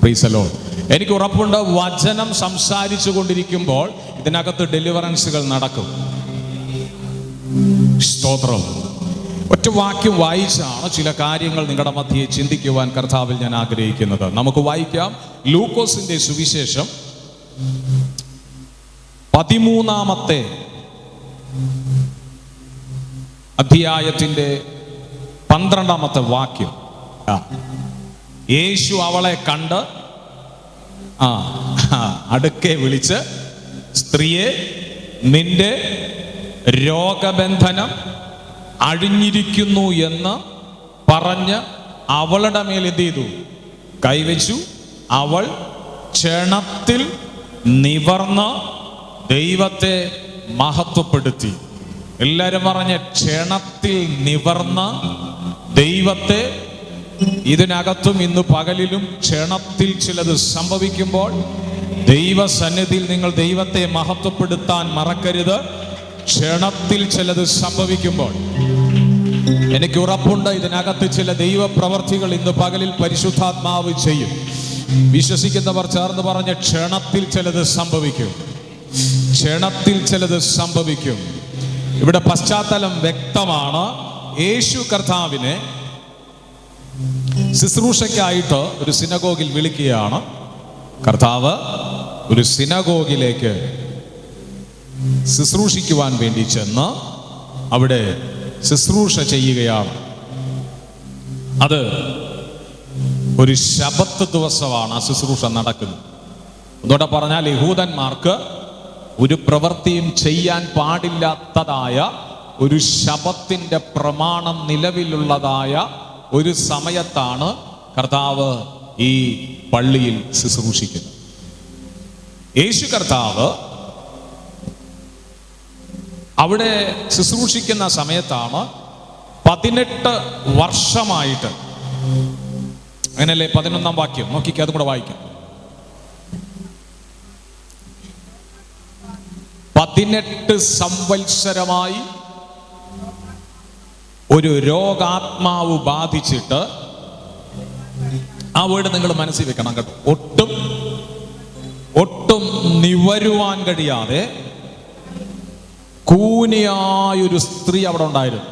Praise the Lord. എനിക്ക് ഉറപ്പുണ്ട് വചനം സംസാരിച്ചു കൊണ്ടിരിക്കുമ്പോൾ ഇതിനകത്ത് ഡെലിവറൻസുകൾ നടക്കും. സ്തോത്രം. ഒറ്റ വാക്യം വായിച്ചാണ് ചില കാര്യങ്ങൾ നിങ്ങളുടെ മധ്യയെ ചിന്തിക്കുവാൻ കർത്താവിൽ ഞാൻ ആഗ്രഹിക്കുന്നത്. നമുക്ക് വായിക്കാം. ലൂക്കോസിന്റെ സുവിശേഷം 13-ാമത്തെ അധ്യായത്തിന്റെ 12-ാമത്തെ വാക്യം. യേശു അവളെ കണ്ട് അടുക്കെ വിളിച്ച്, സ്ത്രീയെ, നിന്റെ രോഗബന്ധനം അഴിഞ്ഞിരിക്കുന്നു എന്ന് പറഞ്ഞ് അവളുടെ മേൽ എന്ത് ചെയ്തു? കൈവച്ചു. അവൾ ക്ഷണത്തിൽ നിവർന്ന് ദൈവത്തെ മഹത്വപ്പെടുത്തി. എല്ലാവരും പറഞ്ഞ ക്ഷണത്തിൽ നിവർന്ന് ദൈവത്തെ. ഇതിനകത്തും ഇന്ന് പകലിലും ക്ഷണത്തിൽ ചിലത് സംഭവിക്കുമ്പോൾ ദൈവസന്നിധിയിൽ നിങ്ങൾ ദൈവത്തെ മഹത്വപ്പെടുത്താൻ മറക്കരുത്. ക്ഷണത്തിൽ ചിലത് സംഭവിക്കുമ്പോൾ എനിക്ക് ഉറപ്പുണ്ട് ഇതിനകത്ത് ചില ദൈവപ്രവർത്തികൾ ഇന്ന് പകലിൽ പരിശുദ്ധാത്മാവ് ചെയ്യും. വിശ്വസിക്കുന്നവർ ചേർന്ന് പറഞ്ഞ ക്ഷണത്തിൽ ചിലത് സംഭവിക്കും. ക്ഷണത്തിൽ ചിലത് സംഭവിക്കും. ഇവിടെ പശ്ചാത്തലം വ്യക്തമാണ്. യേശു കർത്താവിനെ ശുശ്രൂഷയ്ക്കായിട്ട് ഒരു സിനഗോഗിൽ വിളിക്കുകയാണ്. കർത്താവ് ഒരു സിനഗോഗിലേക്ക് ശുശ്രൂഷിക്കുവാൻ വേണ്ടി ചെന്ന് അവിടെ ശുശ്രൂഷ ചെയ്യുകയാണ്. അത് ഒരു ശബത്ത് ദിവസമാണ് ആ ശുശ്രൂഷ നടക്കുന്നത്. അതോടെ പറഞ്ഞാൽ യഹൂദന്മാർക്ക് ഒരു പ്രവൃത്തിയും ചെയ്യാൻ പാടില്ലാത്തതായ ഒരു ശബത്തിന്റെ പ്രമാണം നിലവിലുള്ളതായ ഒരു സമയത്താണ് കർത്താവ് ഈ പള്ളിയിൽ ശുശ്രൂഷിക്കുന്നത്. യേശു കർത്താവ് അവിടെ ശുശ്രൂഷിക്കുന്ന സമയത്താണ് 18 വർഷമായിട്ട്, അങ്ങനല്ലേ 11-ാം വാക്യം നോക്കിക്കേ, അതും കൂടെ വായിക്കാം. 18 സംവത്സരമായി ഒരു രോഗാത്മാവ് ബാധിച്ചിട്ട്, ആ വേർഡ് നിങ്ങൾ മനസ്സിൽ വെക്കണം കേട്ടോ, ഒട്ടും നിവരുവാൻ കഴിയാതെ കൂനിയായൊരു സ്ത്രീ അവിടെ ഉണ്ടായിരുന്നു.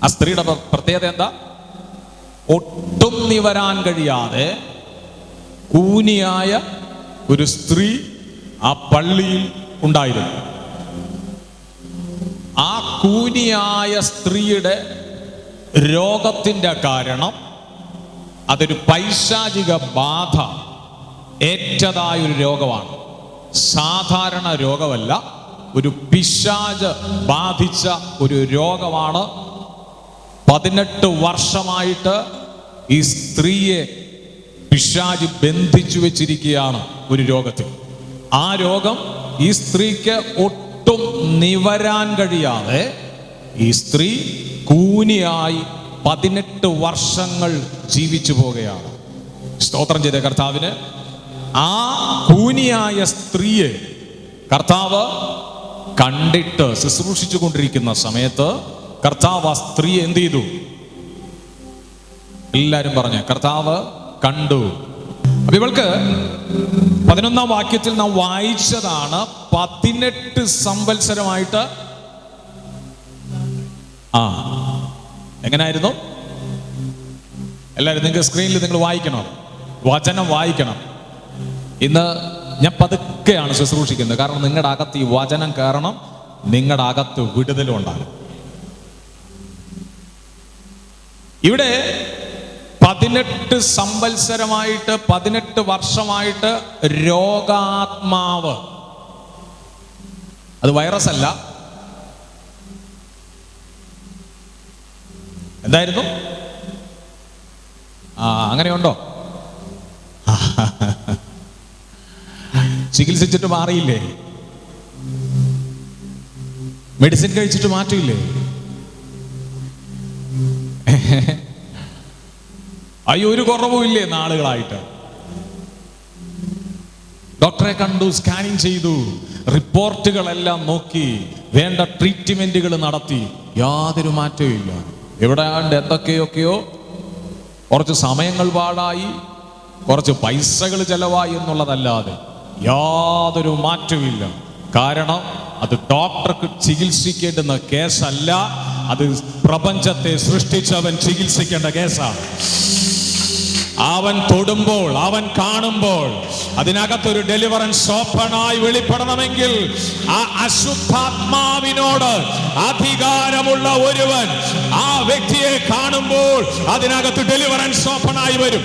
ആ സ്ത്രീയുടെ പ്രത്യേകത എന്താ? ഒട്ടും നിവരാൻ കഴിയാതെ കൂനിയായ ഒരു സ്ത്രീ ആ പള്ളിയിൽ ഉണ്ടായിരുന്നു. ആ കൂനിയായ സ്ത്രീയുടെ രോഗത്തിന്റെ കാരണം അതൊരു പൈശാചിക ബാധ ഏറ്റതായൊരു രോഗമാണ്. സാധാരണ രോഗമല്ല, ഒരു പിശാച് ബാധിച്ച ഒരു രോഗമാണ്. 18 വർഷമായിട്ട് ഈ സ്ത്രീയെ പിശാച് ബന്ധിച്ചു വെച്ചിരിക്കുകയാണ് ഒരു രോഗത്തിൽ. ആ രോഗം ഈ സ്ത്രീക്ക് ഒട്ടും നിവരാൻ കഴിയാതെ ഈ സ്ത്രീ കൂനിയായി 18 വർഷങ്ങൾ ജീവിച്ചു പോകുകയാണ്. സ്തോത്രം ചെയ്ത കർത്താവിന്. ആ കൂനിയായ സ്ത്രീയെ കർത്താവ് കണ്ടിട്ട് ശുശ്രൂഷിച്ചു കൊണ്ടിരിക്കുന്ന സമയത്ത് കർത്താവ് ആ സ്ത്രീ എന്ത് ചെയ്തു? എല്ലാരും പറഞ്ഞു, കർത്താവ് കണ്ടു. അപ്പൊ ഇവൾക്ക് 11-ാം വാക്യത്തിൽ നാം വായിച്ചതാണ് 18 സംവത്സരമായിട്ട്. എങ്ങനായിരുന്നു? എല്ലാവരും നിങ്ങൾക്ക് സ്ക്രീനിൽ നിങ്ങൾ വായിക്കണം, വചനം വായിക്കണം. ഇന്ന് ഞാൻ പതുക്കെയാണ് ശുശ്രൂഷിക്കുന്നത്, കാരണം നിങ്ങളുടെ അകത്ത് ഈ വചനം കയറണം, നിങ്ങളുടെ അകത്ത് വിടുതലും ഉണ്ടാകും. ഇവിടെ 18 സംവത്സരമായിട്ട് 18 വർഷമായിട്ട് രോഗാത്മാവ്, അത് വൈറസ് അല്ല, എന്തായിരുന്നു? അങ്ങനെയുണ്ടോ? ചികിത്സിച്ചിട്ട് മാറിയില്ലേ? മെഡിസിൻ കഴിച്ചിട്ട് മാറ്റിയില്ലേ? അയ്യോ, ഒരു കുറവും ഇല്ലേ? നാളുകളായിട്ട് ഡോക്ടറെ കണ്ടു, സ്കാനിങ് ചെയ്തു, റിപ്പോർട്ടുകളെല്ലാം നോക്കി, വേണ്ട ട്രീറ്റ്മെന്റുകൾ നടത്തി, യാതൊരു മാറ്റവും ഇല്ല. എവിടെയാണ്ട് എന്തൊക്കെയൊക്കെയോ കുറച്ച് സമയങ്ങൾ പാഴായി, കുറച്ച് പൈസകൾ ചെലവായി എന്നുള്ളതല്ലാതെ യാതൊരു മാറ്റമില്ല. കാരണം അത് ഡോക്ടർക്ക് ചികിത്സിക്കേണ്ടുന്ന കേസല്ല, അത് പ്രപഞ്ചത്തെ സൃഷ്ടിച്ചവൻ ചികിത്സിക്കേണ്ട കേസാണ്. അവൻ തൊടുമ്പോൾ, അവൻ കാണുമ്പോൾ അതിനകത്തൊരു ഡെലിവറൻസ് ഓപ്പണായി വെളിപ്പെടണമെങ്കിൽ ആ അശുദ്ധാത്മാവിനോട് അധികാരമുള്ള ഒരുവൻ ആ വ്യക്തിയെ കാണുമ്പോൾ അതിനകത്ത് ഡെലിവറൻസ് ഓപ്പണായി വരും.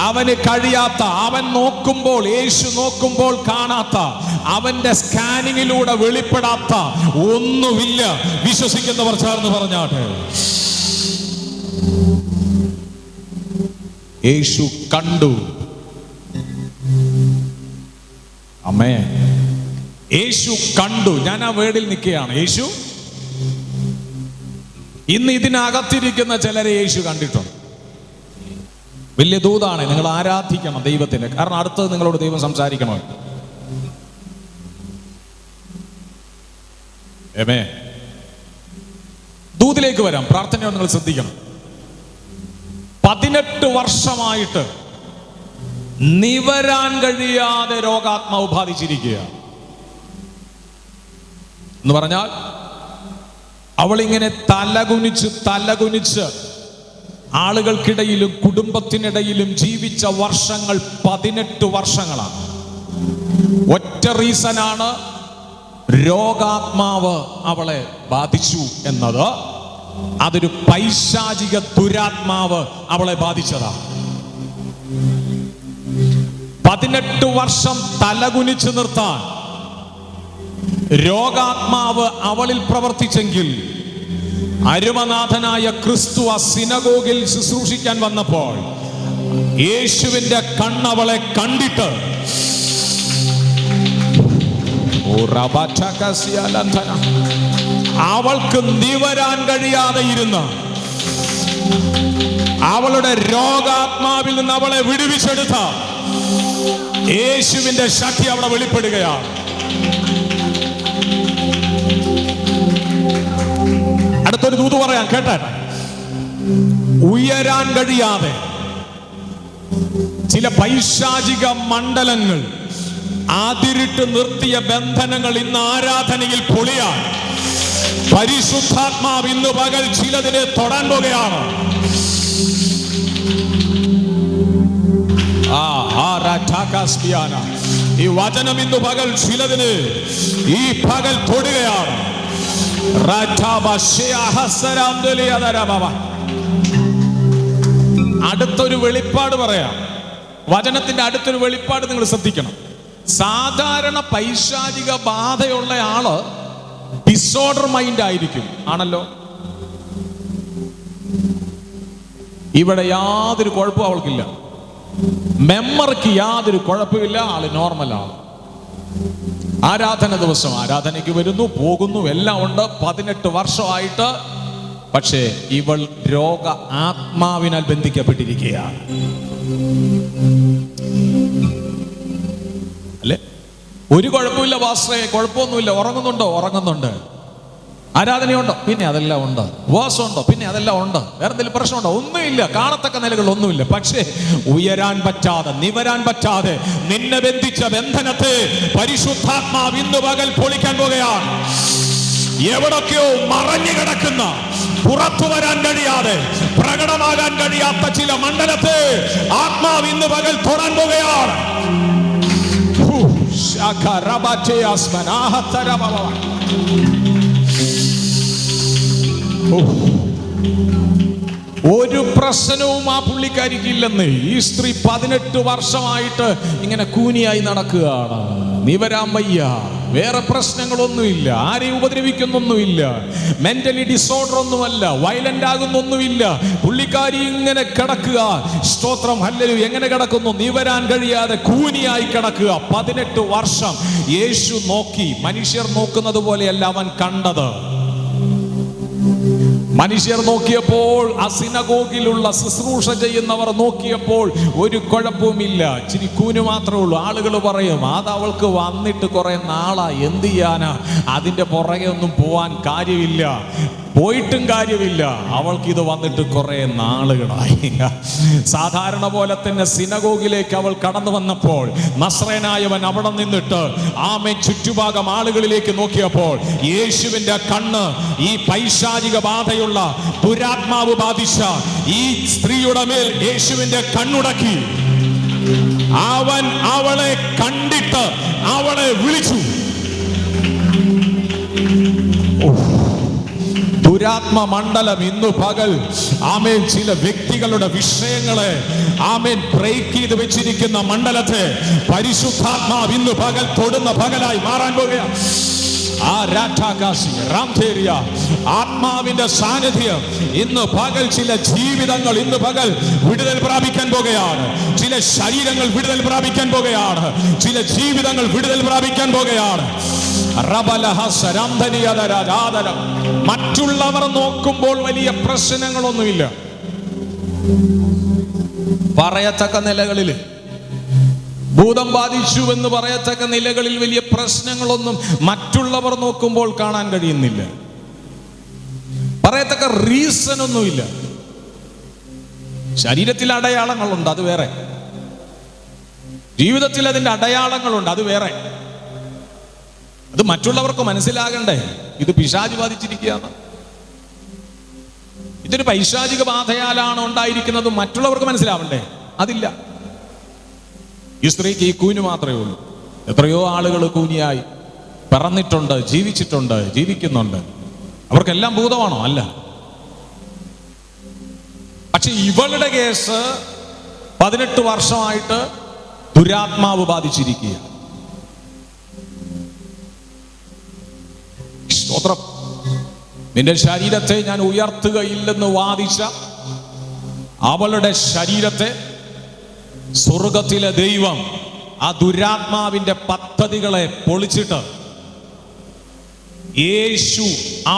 അവന് കഴിയാത്ത, അവൻ നോക്കുമ്പോൾ, യേശു നോക്കുമ്പോൾ കാണാത്ത, അവന്റെ സ്കാനിങ്ങിലൂടെ വെളിപ്പെടാത്ത ഒന്നുമില്ല. വിശ്വസിക്കുന്നവർ ചേർന്ന് പറഞ്ഞാട്ടെ. യേശു കണ്ടു. അമ്മേ, യേശു കണ്ടു. ഞാൻ ആ വേർഡിൽ നിൽക്കുകയാണ്. യേശു ഇന്ന് ഇതിനകത്തിരിക്കുന്ന ചിലരെ യേശു കണ്ടിട്ടുണ്ട്. വലിയ ദൂതാണ്. നിങ്ങൾ ആരാധിക്കണം ദൈവത്തിന്. കാരണം അടുത്തത് നിങ്ങളോട് ദൈവം സംസാരിക്കണോ? ഏമേ, ദൂതിലേക്ക് വരാം. പ്രാർത്ഥനയോട് നിങ്ങൾ ശ്രദ്ധിക്കണം. 18 വർഷമായിട്ട് നിവരാൻ കഴിയാതെ രോഗാത്മാവ് ബാധിച്ചിരിക്കുക എന്ന് പറഞ്ഞാൽ, അവളിങ്ങനെ തലകുനിച്ച് ആളുകൾക്കിടയിലും കുടുംബത്തിനിടയിലും ജീവിച്ച വർഷങ്ങൾ 18 വർഷങ്ങളാണ്. ഒറ്റ റീസനാണ്, രോഗാത്മാവ് അവളെ ബാധിച്ചു എന്നത്. അതൊരു പൈശാചിക ദുരാത്മാവ് അവളെ ബാധിച്ചതാണ്. 18 വർഷം തലകുനിച്ചു നിർത്താൻ രോഗാത്മാവ് അവളിൽ പ്രവർത്തിച്ചെങ്കിൽ, അരുമനാഥനായ ക്രിസ്തു ആ സിനഗോഗിൽ ശുശ്രൂഷിക്കാൻ വന്നപ്പോൾ യേശുവിന്റെ കണ്ണവളെ കണ്ടിട്ട് അവൾക്ക് നിവരാൻ കഴിയാതെ ഇരുന്ന അവളുടെ രോഗാത്മാവിൽ നിന്ന് അവളെ വിടുവിച്ചെടുത്ത യേശുവിന്റെ ശക്തി അവിടെ വെളിപ്പെടുകയാണ്. അടുത്തൊരു ദൂത് പറയാൻ കേട്ടെ. ഉയരാൻ കഴിയാതെ ചില പൈശാചിക മണ്ഡലങ്ങൾ, അതിരിട്ട് നിർത്തിയ ബന്ധനങ്ങൾ ഇന്ന് ആരാധനയിൽ പൊളിയാൻ പരിശുദ്ധാത്മാവ് ഇന്ന് പകൽ ചിലതിനെ തൊടാൻ പോകുകയാണ്. ഈ വചനം ഇന്ന് പകൽ ചിലതിന് ഈ പകൽ തൊടുകയാണ്. അടുത്തൊരു വെളിപ്പാട് പറയാം. വചനത്തിന്റെ അടുത്തൊരു വെളിപ്പാട് നിങ്ങൾ ശ്രദ്ധിക്കണം. സാധാരണ പൈശാചിക ബാധയുള്ള ആള് ഡിസോർഡർ മൈൻഡ് ആയിരിക്കും, ആണല്ലോ. ഇവിടെ യാതൊരു കുഴപ്പവും അവൾക്കില്ല. മെമ്മറിക്ക് യാതൊരു കുഴപ്പമില്ല. ആള് നോർമലാണ്. ആരാധന ദിവസം ആരാധനയ്ക്ക് വരുന്നു, പോകുന്നു, എല്ലാം ഉണ്ട്. 18 വർഷമായിട്ട്. പക്ഷേ ഇവൾ രോഗ ആത്മാവിനാൽ ബന്ധിക്കപ്പെട്ടിരിക്കുകയാണ്. അല്ലേ? ഒരു കുഴപ്പമില്ല പാസ്റ്ററേ, കുഴപ്പമൊന്നുമില്ല. ഉറങ്ങുന്നുണ്ട്. ആരാധനയുണ്ടോ? പിന്നെ അതെല്ലാം ഉണ്ട്. ഉപവാസമുണ്ടോ? പിന്നെ അതെല്ലാം ഉണ്ട്. വേറെ എന്തെങ്കിലും പ്രശ്നമുണ്ടോ? ഒന്നുമില്ല. കാണത്തക്ക നിലകൾ ഒന്നുമില്ല. പക്ഷേ ഉയരാൻ പറ്റാതെ, നിവരാൻ പറ്റാതെ നിന്നെ ബന്ധിച്ച ബന്ധനത്തെ പരിശുദ്ധാത്മാവ് ഇന്ന് പകൽ പൊളിക്കാൻ പോകുകയാണ്. എവിടൊക്കെയോ മറഞ്ഞു കിടക്കുന്ന, പുറത്തു വരാൻ കഴിയാതെ, പ്രകടമാകാൻ കഴിയാത്ത ചില മണ്ഡലത്തെ ആത്മാവ് ഇന്ന് പകൽ തൊടാൻ പോകുകയാണ്. ഒരു പ്രശ്നവും ആ പുള്ളിക്കാരിക്കില്ലെന്ന്. ഈ സ്ത്രീ 18 വർഷമായിട്ട് ഇങ്ങനെ കൂനിയായി നടക്കുകയാണ്. നിവരാൻ വയ്യ. വേറെ പ്രശ്നങ്ങളൊന്നുമില്ല. ആരെയും ഉപദ്രവിക്കുന്നൊന്നുമില്ല. മെന്റലി ഡിസോർഡർ ഒന്നുമല്ല. വയലന്റ് ആകുന്നൊന്നുമില്ല. പുള്ളിക്കാരി ഇങ്ങനെ കിടക്കുക. സ്തോത്രം, ഹല്ലേലൂയ. എങ്ങനെ കിടക്കുന്നു? നിവരാൻ കഴിയാതെ കൂനിയായി കിടക്കുക. 18 വർഷം യേശു നോക്കി. മനുഷ്യർ നോക്കുന്നത് പോലെയല്ല അവൻ കണ്ടത്. മനുഷ്യർ നോക്കിയപ്പോൾ, ആ സിനഗോഗിലുള്ള ശുശ്രൂഷ ചെയ്യുന്നവർ നോക്കിയപ്പോൾ ഒരു കുഴപ്പവുമില്ല, ഇച്ചിരി കൂന് മാത്രമേ ഉള്ളൂ. ആളുകൾ പറയും, അത് അവൾക്ക് വന്നിട്ട് കുറെ നാളാ, എന്ത് ചെയ്യാനാ, അതിന്റെ പുറകെ ഒന്നും പോവാൻ കാര്യമില്ല, പോയിട്ടും കാര്യമില്ല, അവൾക്ക് ഇത് വന്നിട്ട് കുറെ നാളുകളായി. സാധാരണ പോലെ തന്നെ സിനഗോഗിലേക്ക് അവൾ കടന്നു വന്നപ്പോൾ നസ്രയനായവൻ അവിടെ നിന്നിട്ട് ചുറ്റുഭാഗം ആളുകളിലേക്ക് നോക്കിയപ്പോൾ യേശുവിന്റെ കണ്ണ് ഈ പൈശാചിക ബാധയുള്ള ദുരാത്മാവ് ബാധിച്ച ഈ സ്ത്രീയുടെ മേൽ യേശുവിന്റെ കണ്ണുടക്കി. അവൻ അവളെ കണ്ടിട്ട് അവളെ വിളിച്ചു. ദുരാത്മ മണ്ഡലം ഇന്നു പകൽ ചില വ്യക്തികളുടെ വിഷയങ്ങളെ ബ്രേക്ക് ചെയ്ത് വെച്ചിരിക്കുന്ന മണ്ഡലത്തെ പരിശുദ്ധാത്മാവ് ഇന്നു പകൽ തൊടുന്ന പകലായി മാറാൻ പോകുകയാണ്. ആത്മാവിന്റെ സാന്നിധ്യം ഇന്ന് പകൽ ചില ജീവിതങ്ങൾ ഇന്ന് പകൽ വിടുതൽ പ്രാപിക്കാൻ പോകുകയാണ്. ചില ശരീരങ്ങൾ വിടുതൽ പ്രാപിക്കാൻ പോകുകയാണ്. ചില ജീവിതങ്ങൾ വിടുതൽ പ്രാപിക്കാൻ പോകുകയാണ്. മറ്റുള്ളവർ നോക്കുമ്പോൾ വലിയ പ്രശ്നങ്ങളൊന്നുമില്ല, പറയത്തക്ക നിലകളിൽ ഭൂതം ബാധിച്ചു എന്ന് പറയത്തക്ക നിലകളിൽ വലിയ പ്രശ്നങ്ങളൊന്നും മറ്റുള്ളവർ നോക്കുമ്പോൾ കാണാൻ കഴിയുന്നില്ല. പറയത്തക്ക റീസൺ ഒന്നുമില്ല. ശരീരത്തിൽ അടയാളങ്ങളുണ്ട്, അത് വേറെ. ജീവിതത്തിൽ അതിന്റെ അടയാളങ്ങളുണ്ട്, അത് വേറെ. അത് മറ്റുള്ളവർക്ക് മനസ്സിലാകണ്ടേ ഇത് പിശാച് ബാധിച്ചിരിക്കുകയാണ്, ഇതൊരു പൈശാചിക ബാധയാലാണ് ഉണ്ടായിരിക്കുന്നത്, മറ്റുള്ളവർക്ക് മനസ്സിലാവണ്ടേ? അതില്ല. ഈ സ്ത്രീക്ക് ഈ കൂന് മാത്രമേ ഉള്ളൂ. എത്രയോ ആളുകൾ കൂനിയായി പിറന്നിട്ടുണ്ട്, ജീവിച്ചിട്ടുണ്ട്, ജീവിക്കുന്നുണ്ട്. അവർക്കെല്ലാം ഭൂതമാണോ? അല്ല. പക്ഷെ ഇവളുടെ കേസ് 18 വർഷമായിട്ട് ദുരാത്മാവ് ബാധിച്ചിരിക്കുക. സ്തോത്രം. നിന്റെ ശരീരത്തെ ഞാൻ ഉയർത്തുകയില്ലെന്ന് വാദിച്ച അവളുടെ ശരീരത്തെ സ്വർഗത്തിലെ ദൈവം ആ ദുരാത്മാവിന്റെ പദ്ധതികളെ പൊളിച്ചിട്ട് യേശു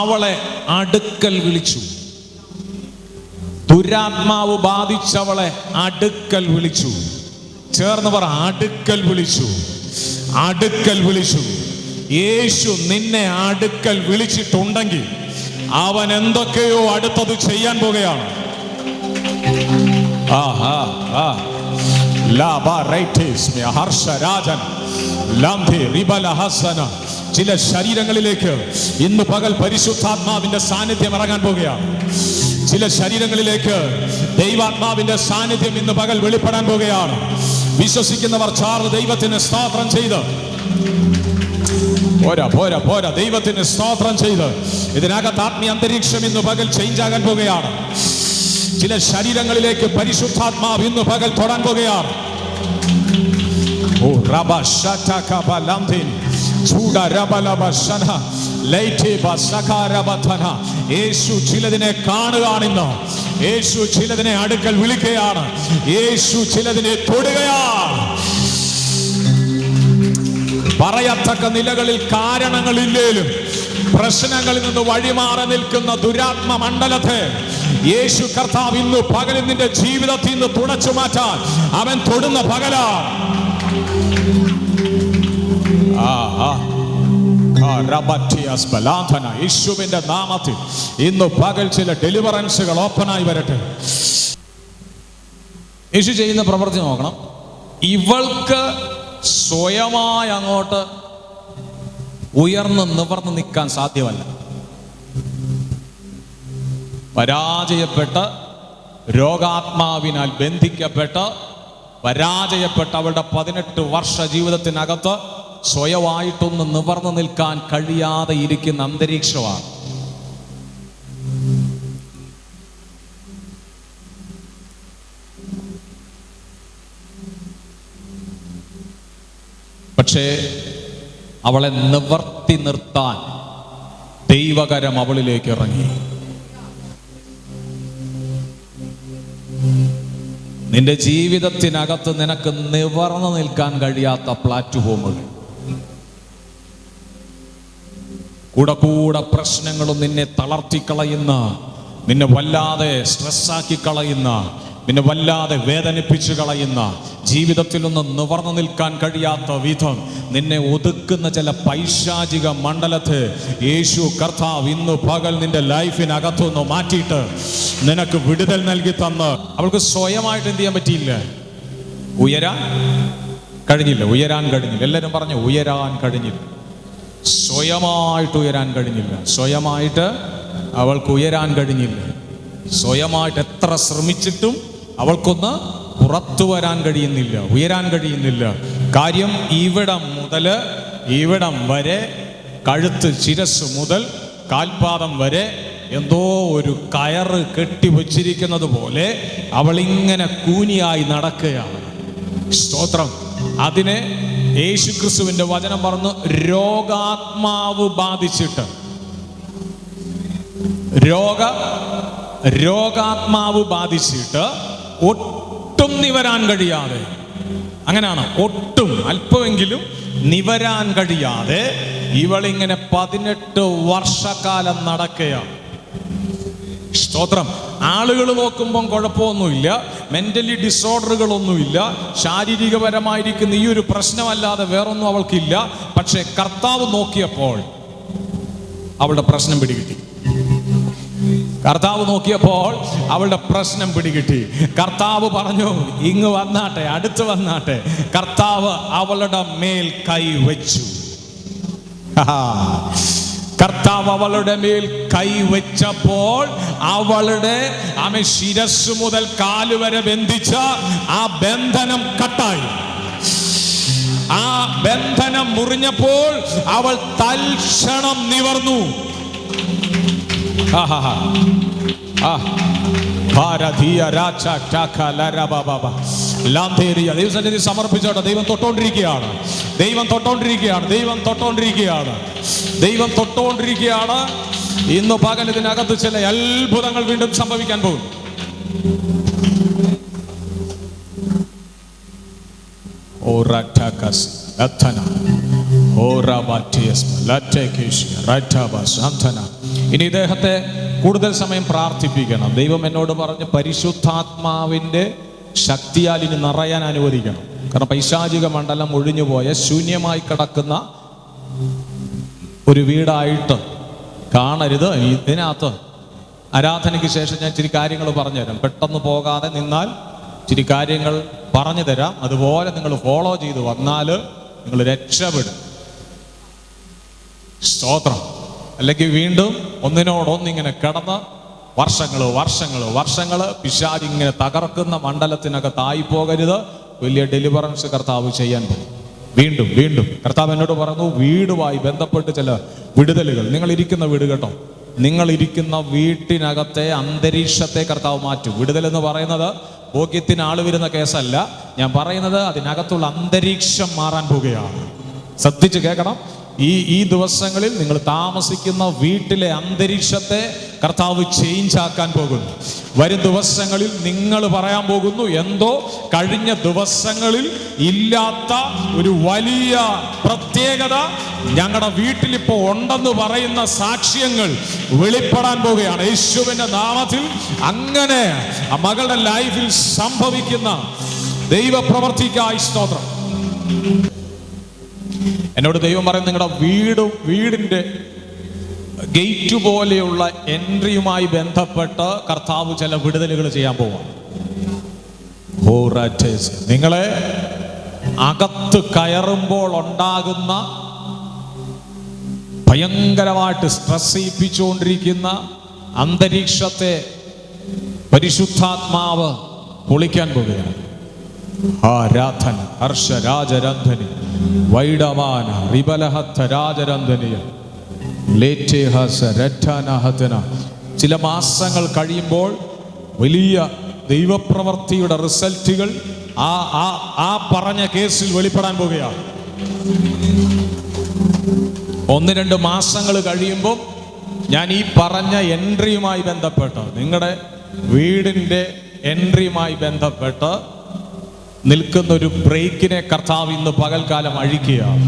അവളെ അടുക്കൽ വിളിച്ചു. ദുരാത്മാവ് ബാധിച്ചവളെ അടുക്കൽ വിളിച്ചു. ചേർന്ന് പറ, അടുക്കൽ വിളിച്ചു, അടുക്കൽ വിളിച്ചു. യേശു നിന്നെ അടുക്കൽ വിളിച്ചിട്ടുണ്ടെങ്കിൽ അവൻ എന്തൊക്കെയോ അടുത്തത് ചെയ്യാൻ പോകുകയാണ്. ചില ശരീരങ്ങളിലേക്ക് ഇന്ന് പകൽ പരിശുദ്ധാത്മാവിന്റെ സാന്നിധ്യം ഇറങ്ങാൻ പോകുകയാണ്. ചില ശരീരങ്ങളിലേക്ക് ദൈവാത്മാവിന്റെ സാന്നിധ്യം ഇന്ന് പകൽ വെളിപ്പെടാൻ പോകുകയാണ്. വിശ്വസിക്കുന്നവർ ചാർന്ന് ദൈവത്തിന് സ്തോത്രം ചെയ്ത് പോരാ ദൈവത്തിന് സ്തോത്രം ചെയ്ത് ഇതിനകത്ത് ആത്മീയ അന്തരീക്ഷം ഇന്ന് പകൽ ചേഞ്ച് ആകാൻ പോകുകയാണ്. ചില ശരീരങ്ങളിലേക്ക് പരിശുദ്ധാത്മാവ് ഇന്ന് പകൽ തൊടാൻ പോകുകയാണ്. യേശു ചിലതിനെ കാണുകയാണെന്ന്. യേശു ചിലതിനെ അടുക്കൽ വിളിക്കുകയാണ്. യേശു ചിലതിനെ തൊടുകയാണ്. പറയത്തക്ക നിലകളിൽ കാരണങ്ങളില്ലേലും പ്രശ്നങ്ങളിൽ നിന്ന് വഴിമാറി നിൽക്കുന്ന ദുരാത്മ മണ്ഡലത്തെ യേശു കർത്താവ് ഇന്ന് പകലിൽ നിന്റെ ജീവിതത്തിൽ നിന്ന് തുടച്ചു മാറ്റാൻ അവൻ തൊടുന്ന പകലാണ്. യേശുവിന്റെ നാമത്തിൽ ഇന്ന് പകൽ ചില ഡെലിവറൻസുകൾ ഓപ്പണായി വരട്ടെ. യേശു ചെയ്യുന്ന പ്രവൃത്തി നോക്കണം. ഇവൾക്ക് സ്വയമായി അങ്ങോട്ട് ഉയർന്ന് നിവർന്ന് നിൽക്കാൻ സാധ്യമല്ല. പരാജയപ്പെട്ട് രോഗാത്മാവിനാൽ ബന്ധിക്കപ്പെട്ട് പരാജയപ്പെട്ട് അവളുടെ 18 വർഷ ജീവിതത്തിനകത്ത് സ്വയമായിട്ടൊന്ന് നിവർന്നു നിൽക്കാൻ കഴിയാതെ ഇരിക്കുന്ന അന്തരീക്ഷമാണ്. പക്ഷേ അവളെ നിവർത്തി നിർത്താൻ ദൈവകരം അവളിലേക്ക് ഇറങ്ങി. നിന്റെ ജീവിതത്തിനകത്ത് നിനക്ക് നിവർന്നു നിൽക്കാൻ കഴിയാത്ത പ്ലാറ്റ്ഫോമുകൾ, കൂടെ പ്രശ്നങ്ങളും നിന്നെ തളർത്തിക്കളയുന്ന നിന്നെ വല്ലാതെ സ്ട്രെസ്സാക്കി കളയുന്ന, നിന്നെ വല്ലാതെ വേദനിപ്പിച്ചു കളയുന്ന, ജീവിതത്തിൽ നിന്ന് നിവർന്നു നിൽക്കാൻ കഴിയാത്ത വിധം നിന്നെ ഒതുക്കുന്ന ചില പൈശാചിക മണ്ഡലത്തെ യേശു കർത്താവ് ഇന്ന് പകൽ നിന്റെ ലൈഫിനകത്തുനിന്ന് മാറ്റിയിട്ട് നിനക്ക് വിടുതൽ നൽകി തന്ന്, അവൾക്ക് സ്വയമായിട്ട് എന്ത് ചെയ്യാൻ പറ്റിയില്ല? ഉയരാൻ കഴിഞ്ഞില്ല. എല്ലാവരും പറഞ്ഞു ഉയരാൻ കഴിഞ്ഞില്ല. സ്വയമായിട്ട് ഉയരാൻ കഴിഞ്ഞില്ല. സ്വയമായിട്ട് അവൾക്ക് ഉയരാൻ കഴിഞ്ഞില്ല. സ്വയമായിട്ട് എത്ര ശ്രമിച്ചിട്ടും അവൾക്കൊന്ന് പുറത്തു വരാൻ കഴിയുന്നില്ല, ഉയരാൻ കഴിയുന്നില്ല. കാര്യം ഇവിടം മുതൽ ഇവിടം വരെ, കഴുത്ത് ശിരസ് മുതൽ കാൽപാദം വരെ എന്തോ ഒരു കയറ് കെട്ടിവച്ചിരിക്കുന്നത് പോലെ അവളിങ്ങനെ കൂനിയായി നടക്കുകയാണ്. സ്തോത്രം. അതിനെ യേശുക്രിസ്തുവിന്റെ വചനം പറഞ്ഞു, രോഗാത്മാവ് ബാധിച്ചിട്ട്, രോഗാത്മാവ് ബാധിച്ചിട്ട് ഒട്ടും നിവരാൻ കഴിയാതെ, അങ്ങനെയാണ്, ഒട്ടും അല്പമെങ്കിലും നിവരാൻ കഴിയാതെ ഇവളിങ്ങനെ 18 വർഷക്കാലം നടക്കുകയാണ്. സ്തോത്രം. ആളുകൾ നോക്കുമ്പം കുഴപ്പമൊന്നുമില്ല, മെന്റലി ഡിസോർഡറുകളൊന്നുമില്ല, ശാരീരികപരമായിരിക്കുന്ന ഈ ഒരു പ്രശ്നമല്ലാതെ വേറൊന്നും അവൾക്കില്ല. പക്ഷെ കർത്താവ് നോക്കിയപ്പോൾ അവളുടെ പ്രശ്നം പിടികിട്ടി. കർത്താവ് നോക്കിയപ്പോൾ അവളുടെ പ്രശ്നം പിടികിട്ടി. കർത്താവ് പറഞ്ഞു, ഇങ്ങ് വന്നാട്ടെ, അടുത്ത് വന്നാട്ടെ. കർത്താവ് അവളുടെ മേൽ കൈവച്ചു. കർത്താവ് അവളുടെ മേൽ കൈവച്ചപ്പോൾ അവളുടെ ശിരസ് മുതൽ കാല് വരെ ബന്ധിച്ച ആ ബന്ധനം കട്ടായി. ആ ബന്ധനം മുറിഞ്ഞപ്പോൾ അവൾ തൽക്ഷണം നിവർന്നു. ദൈവസന്നിധി സമർപ്പിച്ചോട്ടെ. ദൈവം തൊട്ടോണ്ടിരിക്കുകയാണ്. ഇന്ന് പകൽ ഇതിനകത്ത് ചില അത്ഭുതങ്ങൾ വീണ്ടും സംഭവിക്കാൻ പോകും. ഇനി ഇദ്ദേഹത്തെ കൂടുതൽ സമയം പ്രാർത്ഥിപ്പിക്കണം. ദൈവം എന്നോട് പറഞ്ഞ് പരിശുദ്ധാത്മാവിന്റെ ശക്തിയാൽ ഇനി നിറയാൻ അനുവദിക്കണം. കാരണം പൈശാചിക മണ്ഡലം ഒഴിഞ്ഞുപോയ ശൂന്യമായി കിടക്കുന്ന ഒരു വീടായിട്ട് കാണരുത്. ഇതിനകത്ത് ആരാധനയ്ക്ക് ശേഷം ഞാൻ ഇച്ചിരി കാര്യങ്ങൾ പറഞ്ഞുതരാം. പെട്ടെന്ന് പോകാതെ നിന്നാൽ ഇച്ചിരി കാര്യങ്ങൾ പറഞ്ഞു തരാം. അതുപോലെ നിങ്ങൾ ഫോളോ ചെയ്ത് വന്നാൽ നിങ്ങൾ രക്ഷപ്പെടും. സ്തോത്രം. അല്ലെങ്കിൽ വീണ്ടും ഒന്നിനോടൊന്നിങ്ങനെ കിടന്ന് വർഷങ്ങള് പിശാചിങ്ങനെ തകർക്കുന്ന മണ്ഡലത്തിനകത്തായി പോകരുത്. വലിയ ഡെലിവറൻസ് കർത്താവ് ചെയ്യാൻ പോകും. വീണ്ടും കർത്താവ് എന്നോട് പറഞ്ഞു, വീടുമായി ബന്ധപ്പെട്ട് ചില വിടുതലുകൾ. നിങ്ങൾ ഇരിക്കുന്ന വീട് കേട്ടോ, നിങ്ങൾ ഇരിക്കുന്ന വീട്ടിനകത്തെ അന്തരീക്ഷത്തെ കർത്താവ് മാറ്റും. വിടുതൽ എന്ന് പറയുന്നത് ഭോഗ്യത്തിന് ആള് വരുന്ന കേസല്ല. ഞാൻ പറയുന്നത് അതിനകത്തുള്ള അന്തരീക്ഷം മാറാൻ പോവുകയാണ്. ശ്രദ്ധിച്ച് കേൾക്കണം. ഈ ദിവസങ്ങളിൽ നിങ്ങൾ താമസിക്കുന്ന വീട്ടിലെ അന്തരീക്ഷത്തെ കർത്താവ് ചേഞ്ച് ആക്കാൻ പോകുന്നു. വരും ദിവസങ്ങളിൽ നിങ്ങൾ പറയാൻ പോകുന്നു, എന്തോ കഴിഞ്ഞ ദിവസങ്ങളിൽ ഇല്ലാത്ത ഒരു വലിയ പ്രത്യേകത ഞങ്ങളുടെ വീട്ടിലിപ്പോ ഉണ്ടെന്ന് പറയുന്ന സാക്ഷ്യങ്ങൾ വെളിപ്പെടാൻ പോവുകയാണ് യേശുവിന്റെ നാമത്തിൽ. അങ്ങനെ ആ മകളുടെ ലൈഫിൽ സംഭവിക്കുന്ന ദൈവപ്രവർത്തിക്കായി സ്തോത്രം. എന്നോട് ദൈവം പറയും, നിങ്ങളുടെ വീടിന്റെ ഗേറ്റ് പോലെയുള്ള എൻട്രിയുമായി ബന്ധപ്പെട്ട് കർത്താവ് ചില വിടുതലുകൾ ചെയ്യാൻ പോവാം. നിങ്ങളെ അകത്ത് കയറുമ്പോൾ ഉണ്ടാകുന്ന ഭയങ്കരമായിട്ട് സ്ട്രെസ് ചെയ്യിപ്പിച്ചുകൊണ്ടിരിക്കുന്ന അന്തരീക്ഷത്തെ പരിശുദ്ധാത്മാവ് പൊളിക്കാൻ പോവുകയാണ്. ആരാധന ഹർഷരാജരന്ധനി വൈഡമാന റിബലഹത്ത രാജരന്ധനിയ ചില മാസങ്ങൾ കഴിയുമ്പോൾ വലിയ ദൈവപ്രവർത്തിയുടെ റിസൾട്ടുകൾ ആ പറഞ്ഞ കേസിൽ വെളിപ്പെടാൻ പോവുകയാണ്. 1-2 മാസങ്ങൾ കഴിയുമ്പോൾ ഞാൻ ഈ പറഞ്ഞ എൻട്രിയുമായി ബന്ധപ്പെട്ട്, നിങ്ങളുടെ വീടിൻ്റെ എൻട്രിയുമായി ബന്ധപ്പെട്ട് നിൽക്കുന്ന ഒരു ബ്രേക്കിനെ കർത്താവ് ഇന്ന് പകൽക്കാലം അഴിക്കുകയാണ്.